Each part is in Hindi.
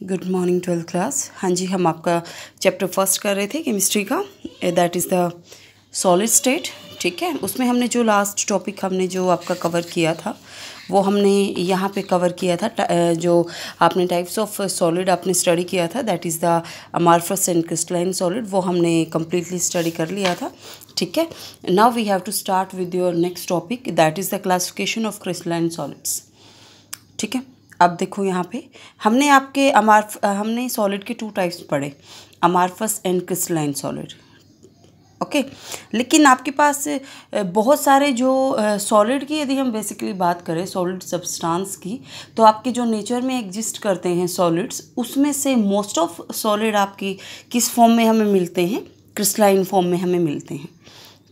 Good morning 12th class. हाँ जी, हम आपका चैप्टर फर्स्ट कर रहे थे केमिस्ट्री का, that is the solid state. ठीक है, उसमें हमने जो लास्ट टॉपिक हमने जो आपका कवर किया था वो हमने यहाँ पे कवर किया था। जो आपने टाइप्स ऑफ सॉलिड आपने स्टडी किया था, that is the amorphous and crystalline solid, वो हमने कम्प्लीटली स्टडी कर लिया था। ठीक है, now we have to start with your next topic, that is the classification of crystalline solids. ठीक है, अब देखो यहाँ पे हमने आपके हमने सॉलिड के 2 टाइप्स पढ़े, अमार्फस एंड क्रिस्टलाइन सॉलिड। ओके, लेकिन आपके पास बहुत सारे जो सॉलिड की यदि हम बेसिकली बात करें सॉलिड सब्सटेंस की, तो आपके जो नेचर में एग्जिस्ट करते हैं सॉलिड्स, उसमें से मोस्ट ऑफ सॉलिड आपकी किस फॉर्म में हमें मिलते हैं? क्रिस्टलाइन फॉर्म में हमें मिलते हैं।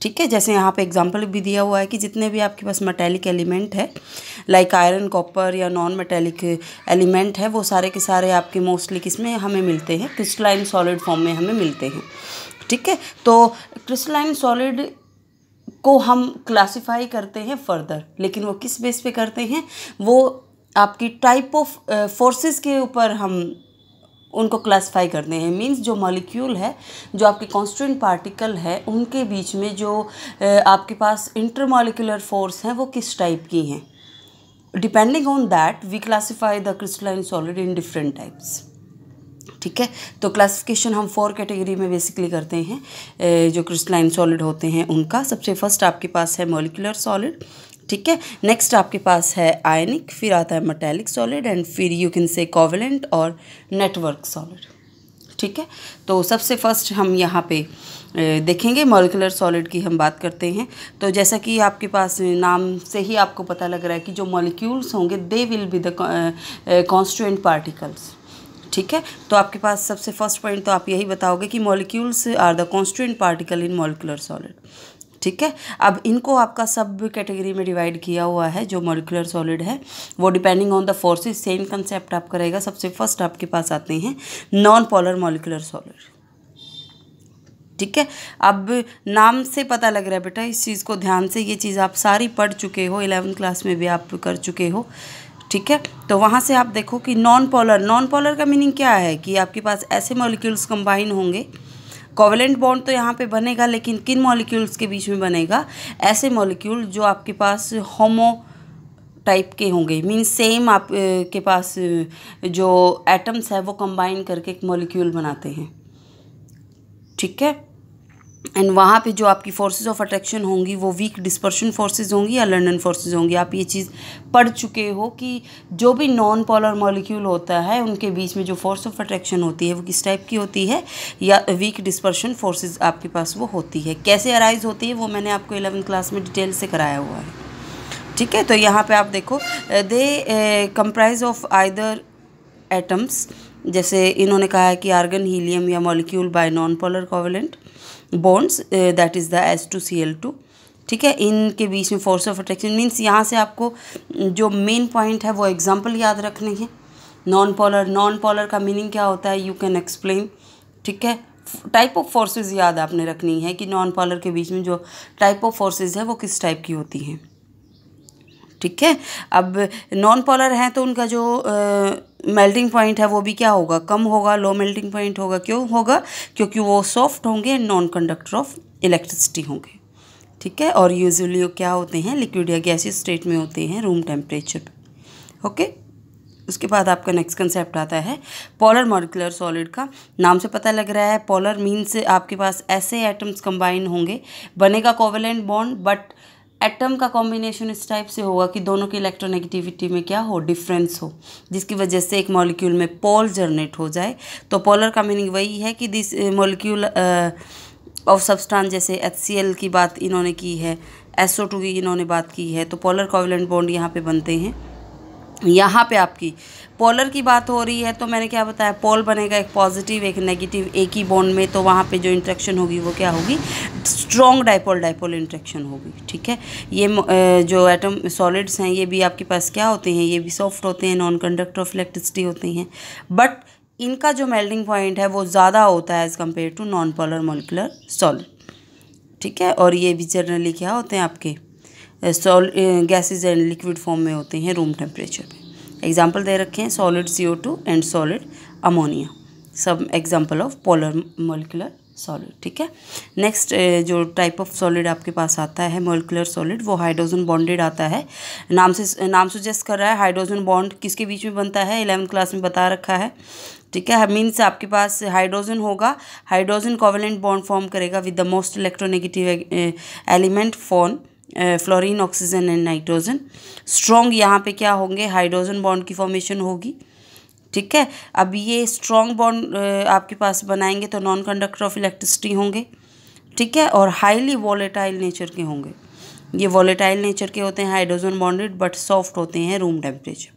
ठीक है, जैसे यहाँ पे एग्जांपल भी दिया हुआ है कि जितने भी आपके पास मेटेलिक एलिमेंट है लाइक आयरन, कॉपर या नॉन मेटेलिक एलिमेंट है, वो सारे के सारे आपके मोस्टली किस में हमें मिलते हैं? क्रिस्टलाइन सॉलिड फॉर्म में हमें मिलते हैं। ठीक है, तो क्रिस्टलाइन सॉलिड को हम क्लासिफाई करते हैं फर्दर, लेकिन वो किस बेस पे करते हैं? वो आपकी टाइप ऑफ फोर्सेस के ऊपर हम उनको क्लासिफाई करते हैं। मींस जो मॉलिक्यूल है, जो आपके कॉन्स्टिट्यूएंट पार्टिकल है, उनके बीच में जो आपके पास इंटरमॉलिक्यूलर फोर्स हैं वो किस टाइप की हैं। Depending on that we classify the crystalline solid in different types. ठीक है, तो क्लासिफिकेशन हम 4 कैटेगरी में बेसिकली करते हैं जो क्रिस्टलाइन सॉलिड होते हैं उनका। सबसे फर्स्ट आपके पास है मॉलिक्यूलर सॉलिड। ठीक है, नेक्स्ट आपके पास है आयनिक, फिर आता है मेटेलिक सॉलिड, एंड फिर यू कैन से कोवेलेंट और नेटवर्क सॉलिड। ठीक है, तो सबसे फर्स्ट हम यहाँ पे देखेंगे मॉलिक्यूलर सॉलिड की हम बात करते हैं। तो जैसा कि आपके पास नाम से ही आपको पता लग रहा है कि जो मॉलिक्यूल्स होंगे they will be the constituent particles. ठीक है, तो आपके पास सबसे फर्स्ट पॉइंट तो आप यही बताओगे कि molecules are the constituent particle in molecular solid. ठीक है, अब इनको आपका सब कैटेगरी में डिवाइड किया हुआ है। जो मॉलिक्यूलर सॉलिड है वो depending on the forces same concept आपका रहेगा। सबसे फर्स्ट आपके पास आते हैं नॉन पोलर मॉलिक्यूलर सॉलिड। ठीक है, अब नाम से पता लग रहा है बेटा, इस चीज़ को ध्यान से, ये चीज़ आप सारी पढ़ चुके हो, 11th क्लास में भी आप कर चुके हो। ठीक है, तो वहाँ से आप देखो कि नॉन पोलर का मीनिंग क्या है कि आपके पास ऐसे मॉलिक्यूल्स कंबाइन होंगे। कोवेलेंट बॉन्ड तो यहाँ पे बनेगा, लेकिन किन मॉलिक्यूल्स के बीच में बनेगा? ऐसे मॉलिक्यूल जो आपके पास होमो टाइप के होंगे, मीन्स सेम आप के पास जो एटम्स है वो कंबाइन करके एक मॉलिक्यूल बनाते हैं। ठीक है, एंड वहाँ पे जो आपकी फोर्सेस ऑफ अट्रैक्शन होंगी वो वीक डिस्पर्शन फोर्सेस होंगी या लंडन फोर्सेस होंगी। आप ये चीज़ पढ़ चुके हो कि जो भी नॉन पोलर मॉलिक्यूल होता है उनके बीच में जो फोर्स ऑफ अट्रैक्शन होती है वो किस टाइप की होती है, या वीक डिस्पर्शन फोर्सेस आपके पास वो होती है। कैसे अराइज होती है वो मैंने आपको 11th क्लास में डिटेल से कराया हुआ है। ठीक है, तो यहाँ पर आप देखो दे कंप्राइज ऑफ आइदर एटम्स, जैसे इन्होंने कहा है कि आर्गन, हीलियम या molecule by non polar covalent bonds, that is the H2Cl2। ठीक है, इनके बीच में फोर्स ऑफ अट्रैक्शन मीन्स यहाँ से आपको जो मेन पॉइंट है वो एग्जांपल याद रखने हैं। नॉन पोलर का मीनिंग क्या होता है, यू कैन एक्सप्लेन। ठीक है, टाइप ऑफ फोर्सेस याद आपने रखनी है कि नॉन पोलर के बीच में जो टाइप ऑफ फोर्सेस है वो किस टाइप की होती हैं। ठीक है, अब नॉन पोलर हैं तो उनका जो मेल्टिंग पॉइंट है वो भी क्या होगा? कम होगा, लो मेल्टिंग पॉइंट होगा। क्यों होगा? क्योंकि वो सॉफ्ट होंगे and non conductor of electricity होंगे। ठीक है, और यूजुअली क्या होते हैं? लिक्विड या गैसियस स्टेट में होते हैं रूम टेम्परेचर पे। ओके, उसके बाद आपका नेक्स्ट कंसेप्ट आता है पोलर मॉलिक्यूलर सॉलिड का। नाम से पता लग रहा है पोलर मीन्स आपके पास ऐसे एटम्स कंबाइन होंगे, बनेगा कोवेलेंट बॉन्ड, बट एटम का कॉम्बिनेशन इस टाइप से होगा कि दोनों की इलेक्ट्रोनेगेटिविटी में क्या हो? डिफरेंस हो, जिसकी वजह से एक मॉलिक्यूल में पोल जनरेट हो जाए। तो पोलर का मीनिंग वही है कि दिस मॉलिक्यूल ऑफ सब्सटेंस, जैसे HCl की बात इन्होंने की है, SO2 की इन्होंने बात की है, तो पोलर कोवेलेंट बॉन्ड यहाँ पे बनते हैं। यहाँ पे आपकी पोलर की बात हो रही है तो मैंने क्या बताया, पोल बनेगा एक पॉजिटिव एक नेगेटिव एक ही बॉन्ड में, तो वहाँ पे जो इंट्रैक्शन होगी वो क्या होगी? स्ट्रॉन्ग डाइपोल इंट्रैक्शन होगी। ठीक है, ये जो एटम सॉलिड्स हैं ये भी आपके पास क्या होते हैं? ये भी सॉफ्ट होते हैं, नॉन कंडक्टर ऑफ इलेक्ट्रिसिटी होते हैं, बट इनका जो मेल्टिंग पॉइंट है वो ज़्यादा होता है as compare to non polar molecular solid. ठीक है, और ये भी जनरली क्या होते हैं आपके गैसेज एंड लिक्विड फॉर्म में होते हैं रूम टेम्परेचर पे। एग्जाम्पल दे रखे हैं solid CO2 and solid ammonia, सब example of polar molecular solid. ठीक है, नेक्स्ट जो टाइप ऑफ सॉलिड आपके पास आता है मोलिकुलर सॉलिड, वो हाइड्रोजन बॉन्डेड आता है। नाम सुजेस्ट कर रहा है हाइड्रोजन बॉन्ड किसके बीच में बनता है, 11th क्लास में बता रखा है। ठीक है, मीन्स आपके पास हाइड्रोजन होगा, हाइड्रोजन कोवेलेंट बॉन्ड फॉर्म करेगा with the most electronegative element fluorine, oxygen and nitrogen. Strong यहाँ पे क्या होंगे, हाइड्रोजन बॉन्ड की फॉर्मेशन होगी। ठीक है, अब ये स्ट्रॉन्ग बॉन्ड आपके पास बनाएंगे तो नॉन कंडक्टर ऑफ इलेक्ट्रिसिटी होंगे। ठीक है, और हाईली वॉलेटाइल नेचर के होंगे। ये वॉलेटाइल नेचर के होते हैं हाइड्रोजन बॉन्डेड, बट सॉफ्ट होते हैं रूम टेम्परेचर पे।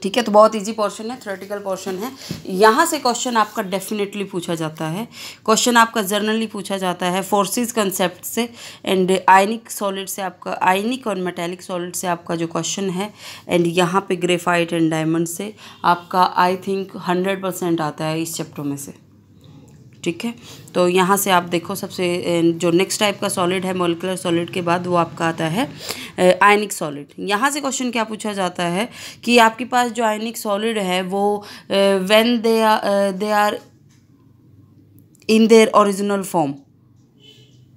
ठीक है, तो बहुत इजी पोर्शन है, थ्योरेटिकल पोर्शन है। यहाँ से क्वेश्चन आपका डेफिनेटली पूछा जाता है, क्वेश्चन आपका जर्नली पूछा जाता है फोर्सेस कंसेप्ट से एंड आयनिक सॉलिड से, आपका आयनिक और मेटालिक सॉलिड से आपका जो क्वेश्चन है, एंड यहाँ पे ग्रेफाइट एंड डायमंड से आपका आई थिंक 100% आता है इस चैप्टर में से। ठीक है, तो यहाँ से आप देखो सबसे जो नेक्स्ट टाइप का सॉलिड है मोलिकुलर सॉलिड के बाद, वो आपका आता है आयनिक सॉलिड। यहाँ से क्वेश्चन क्या पूछा जाता है कि आपके पास जो आयनिक सॉलिड है वो when they are in their original form,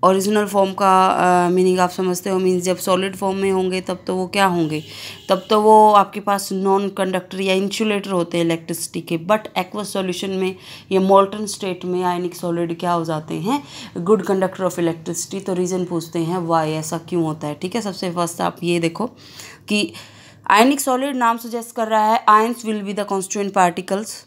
original form का मीनिंग आप समझते हो, मीन्स जब सॉलिड फॉर्म में होंगे तब तो वो क्या होंगे, तब तो वो आपके पास नॉन कंडक्टर या इंसुलेटर होते हैं इलेक्ट्रिसिटी के। बट एक्वस सॉल्यूशन में या मोल्टन स्टेट में आयनिक सॉलिड क्या हो जाते हैं, गुड कंडक्टर ऑफ इलेक्ट्रिसिटी। तो रीज़न पूछते हैं वाई, ऐसा क्यों होता है। ठीक है, सबसे फर्स्ट आप ये देखो कि आयनिक सॉलिड नाम सजेस्ट कर रहा है ions will be the constituent particles.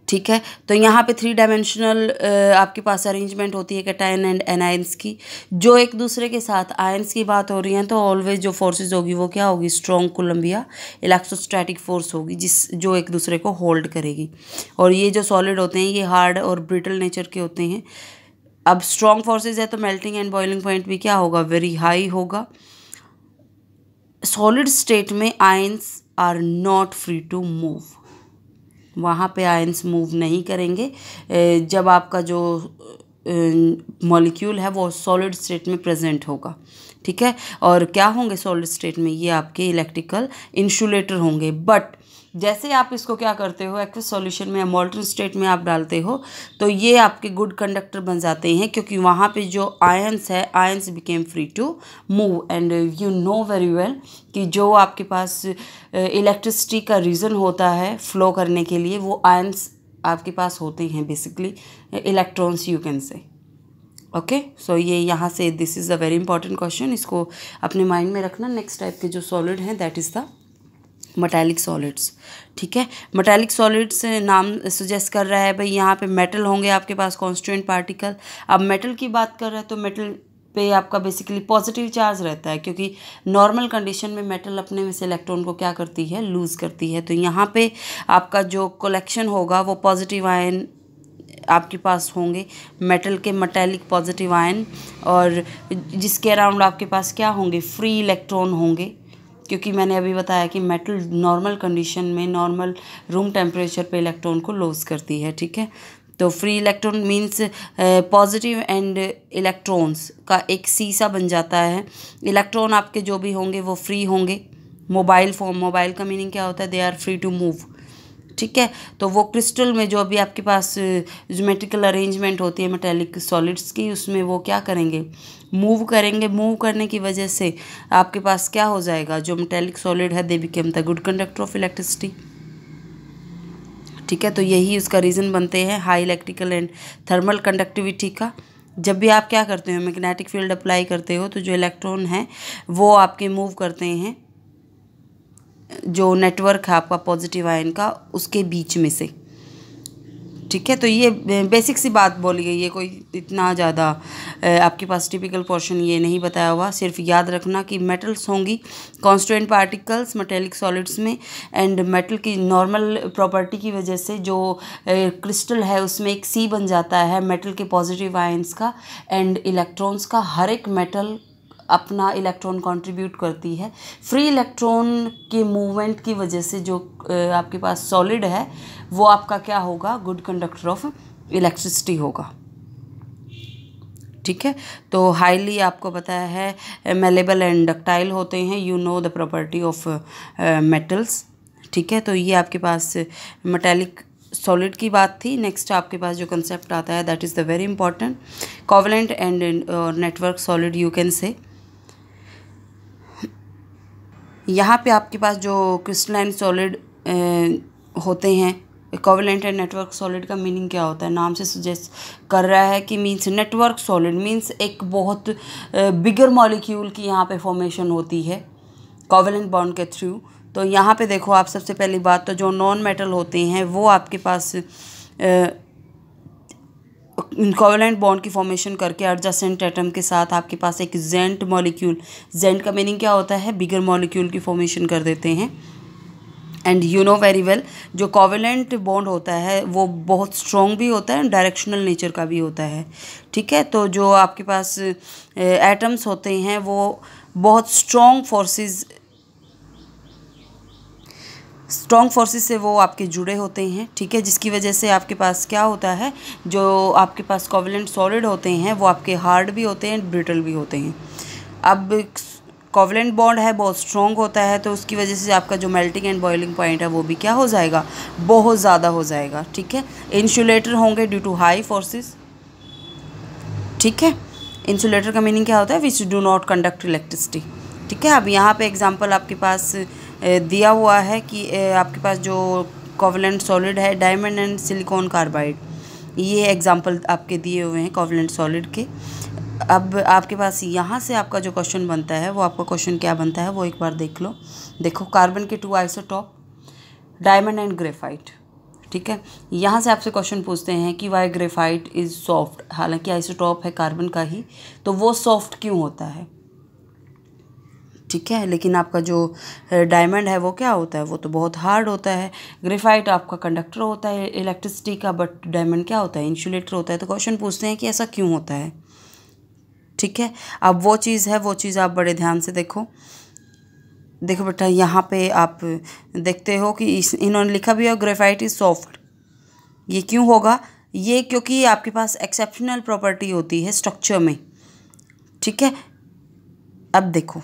ठीक है, तो यहाँ पे 3 डायमेंशनल आपके पास अरेंजमेंट होती है कैटायन एंड एनायंस की, जो एक दूसरे के साथ आयंस की बात हो रही है तो ऑलवेज जो फोर्सेस होगी वो क्या होगी, स्ट्रॉन्ग कोलम्बिया इलेक्ट्रोस्टैटिक फोर्स होगी, जो एक दूसरे को होल्ड करेगी। और ये जो सॉलिड होते हैं ये हार्ड और ब्रिटल नेचर के होते हैं। अब स्ट्रॉन्ग फोर्सेज है तो मेल्टिंग एंड बॉइलिंग पॉइंट भी क्या होगा, वेरी हाई होगा। सॉलिड स्टेट में ions are not free to move, वहाँ पे आयंस मूव नहीं करेंगे जब आपका जो मॉलिक्यूल है वो सॉलिड स्टेट में प्रेजेंट होगा। ठीक है, और क्या होंगे सॉलिड स्टेट में, ये आपके इलेक्ट्रिकल इंसुलेटर होंगे। बट जैसे आप इसको क्या करते हो, एक्वस सॉल्यूशन में या मोल्टन स्टेट में आप डालते हो तो ये आपके गुड कंडक्टर बन जाते हैं, क्योंकि वहाँ पे जो आयंस है, ions became free to move. And you know very well कि जो आपके पास इलेक्ट्रिसिटी का रीज़न होता है फ्लो करने के लिए, वो आयंस आपके पास होते हैं, basically electrons you can say. Okay, so ये यहाँ से this is a very important question, इसको अपने माइंड में रखना। नेक्स्ट टाइप के जो सॉलिड हैं that is the metallic solids. ठीक है, मेटालिक सॉलिड्स नाम सजेस्ट कर रहा है भाई यहाँ पे मेटल होंगे आपके पास कॉन्स्टिट्यूएंट पार्टिकल। अब मेटल की बात कर रहा है तो मेटल पे आपका बेसिकली पॉजिटिव चार्ज रहता है, क्योंकि नॉर्मल कंडीशन में मेटल अपने में से इलेक्ट्रॉन को क्या करती है, लूज़ करती है। तो यहाँ पे आपका जो कलेक्शन होगा वो पॉजिटिव आयन आपके पास होंगे, मेटल के मेटालिक पॉजिटिव आयन, और जिसके अराउंड आपके पास क्या होंगे, फ्री इलेक्ट्रॉन होंगे, क्योंकि मैंने अभी बताया कि मेटल नॉर्मल कंडीशन में नॉर्मल रूम टेम्परेचर पे इलेक्ट्रॉन को लॉस करती है। ठीक है, तो free electron means positive and electrons का एक सीसा बन जाता है। इलेक्ट्रॉन आपके जो भी होंगे वो फ्री होंगे, मोबाइल फॉर्म, मोबाइल का मीनिंग क्या होता है, they are free to move. ठीक है, तो वो क्रिस्टल में जो अभी आपके पास ज्योमेट्रिकल अरेंजमेंट होती है मेटालिक सॉलिड्स की, उसमें वो क्या करेंगे, मूव करेंगे। मूव करने की वजह से आपके पास क्या हो जाएगा, जो मेटालिक सॉलिड है they became the good conductor of electricity. ठीक है, तो यही उसका रीज़न बनते हैं high electrical and thermal conductivity का। जब भी आप क्या करते हो, मैग्नेटिक फील्ड अप्लाई करते हो, तो जो इलेक्ट्रॉन है वो आपके मूव करते हैं जो नेटवर्क है आपका पॉजिटिव आयन का, उसके बीच में से। ठीक है, तो ये बेसिक सी बात बोली गई है, कोई इतना ज़्यादा आपके पास टिपिकल पोर्शन ये नहीं बताया हुआ। सिर्फ याद रखना कि मेटल्स होंगी कॉन्स्टिट्यूएंट पार्टिकल्स मेटेलिक सॉलिड्स में, एंड मेटल की नॉर्मल प्रॉपर्टी की वजह से जो क्रिस्टल है उसमें एक सी बन जाता है मेटल के पॉजिटिव आयंस का एंड इलेक्ट्रॉन्स का। हर एक मेटल अपना इलेक्ट्रॉन कंट्रीब्यूट करती है। फ्री इलेक्ट्रॉन के मूवमेंट की वजह से जो आपके पास सॉलिड है वो आपका क्या होगा, गुड कंडक्टर ऑफ इलेक्ट्रिसिटी होगा। ठीक है। तो हाईली आपको पता है मेलेबल एंड डक्टाइल होते हैं, you know the property of metals, ठीक है। तो ये आपके पास मेटेलिक सॉलिड की बात थी। नेक्स्ट आपके पास जो कंसेप्ट आता है that is the very important covalent and network solid you can से। यहाँ पे आपके पास जो क्रिस्टलाइन सॉलिड होते हैं, कोवलेंट एंड नेटवर्क सॉलिड का मीनिंग क्या होता है, नाम से सजेस्ट कर रहा है कि मीन्स नेटवर्क सॉलिड मीन्स एक बहुत बिगर मॉलिक्यूल की यहाँ पे फॉर्मेशन होती है कोवलेंट बॉन्ड के थ्रू। तो यहाँ पे देखो आप, सबसे पहली बात तो जो नॉन मेटल होते हैं वो आपके पास कोवलेंट बॉन्ड की फॉर्मेशन करके एडजेसेंट एटम के साथ आपके पास एक जेंट मॉलिक्यूल, जेंट का मीनिंग क्या होता है, बिगर मॉलिक्यूल की फॉर्मेशन कर देते हैं। And you know very well जो कोवलेंट बॉन्ड होता है वो बहुत स्ट्रॉन्ग भी होता है, डायरेक्शनल नेचर का भी होता है, ठीक है। तो जो आपके पास एटम्स होते हैं वो बहुत स्ट्रॉन्ग फोर्सेस से वो आपके जुड़े होते हैं, ठीक है, जिसकी वजह से आपके पास क्या होता है, जो आपके पास कोवलेंट सॉलिड होते हैं वो आपके हार्ड भी होते हैं, ब्रिटल भी होते हैं। अब कोवलेंट बॉन्ड है बहुत स्ट्रॉन्ग होता है, तो उसकी वजह से आपका जो मेल्टिंग एंड बॉइलिंग पॉइंट है वो भी क्या हो जाएगा, बहुत ज़्यादा हो जाएगा, ठीक है। इंसुलेटर होंगे ड्यू टू हाई फोर्सेस, ठीक है। इंसुलेटर का मीनिंग क्या होता है, which do not conduct electricity, ठीक है। अब यहाँ पे एग्जांपल आपके पास दिया हुआ है कि आपके पास जो कोवलेंट सॉलिड है डायमंड एंड सिलिकॉन कार्बाइड, ये एग्जांपल आपके दिए हुए हैं कोवलेंट सॉलिड के। अब आपके पास यहाँ से आपका जो क्वेश्चन बनता है वो आपका क्वेश्चन क्या बनता है वो एक बार देख लो। देखो कार्बन के 2 आइसोटॉप, डायमंड एंड ग्रेफाइट, ठीक है। यहाँ से आपसे क्वेश्चन पूछते हैं कि वाई ग्रेफाइट इज़ सॉफ्ट, हालांकि आइसोटॉप है कार्बन का ही, तो वो सॉफ्ट क्यों होता है, ठीक है। लेकिन आपका जो डायमंड है वो क्या होता है, वो तो बहुत हार्ड होता है। ग्रेफाइट आपका कंडक्टर होता है इलेक्ट्रिसिटी का, बट डायमंड क्या होता है, इंसुलेटर होता है। तो क्वेश्चन पूछते हैं कि ऐसा क्यों होता है, ठीक है। अब वो चीज़ आप बड़े ध्यान से देखो बेटा, यहाँ पे आप देखते हो कि इन्होंने लिखा भी है ग्रेफाइट इज सॉफ्ट, ये क्यों होगा, ये क्योंकि आपके पास एक्सेप्शनल प्रॉपर्टी होती है स्ट्रक्चर में, ठीक है। अब देखो